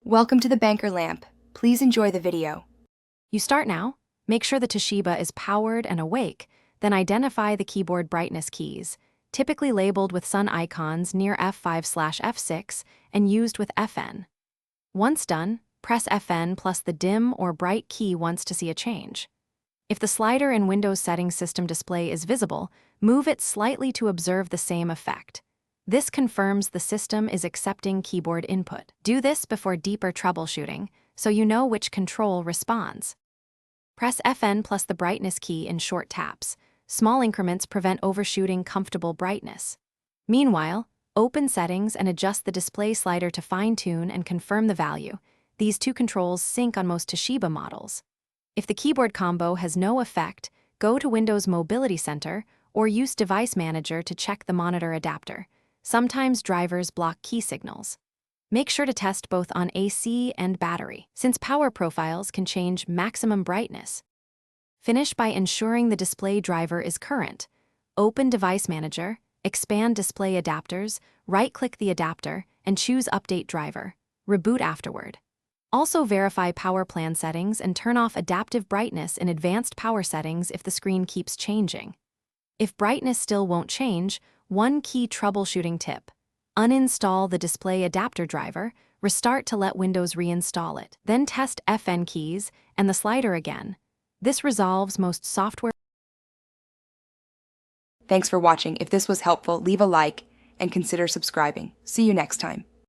Welcome to the Banker Lamp. Please enjoy the video. You start now, make sure the Toshiba is powered and awake, then identify the keyboard brightness keys, typically labeled with sun icons near F5/F6 and used with FN. Once done, press FN plus the dim or bright key once to see a change. If the slider in Windows Settings System display is visible, move it slightly to observe the same effect. This confirms the system is accepting keyboard input. Do this before deeper troubleshooting, so you know which control responds. Press FN plus the brightness key in short taps. Small increments prevent overshooting comfortable brightness. Meanwhile, open Settings and adjust the display slider to fine-tune and confirm the value. These two controls sync on most Toshiba models. If the keyboard combo has no effect, go to Windows Mobility Center or use Device Manager to check the monitor adapter. Sometimes drivers block key signals. Make sure to test both on AC and battery, since power profiles can change maximum brightness. Finish by ensuring the display driver is current. Open Device Manager, expand Display Adapters, right-click the adapter, and choose Update Driver. Reboot afterward. Also verify power plan settings and turn off adaptive brightness in advanced power settings if the screen keeps changing. If brightness still won't change, one key troubleshooting tip: uninstall the display adapter driver, restart to let Windows reinstall it. Then test FN keys and the slider again. This resolves most software. Thanks for watching. If this was helpful, leave a like and consider subscribing. See you next time.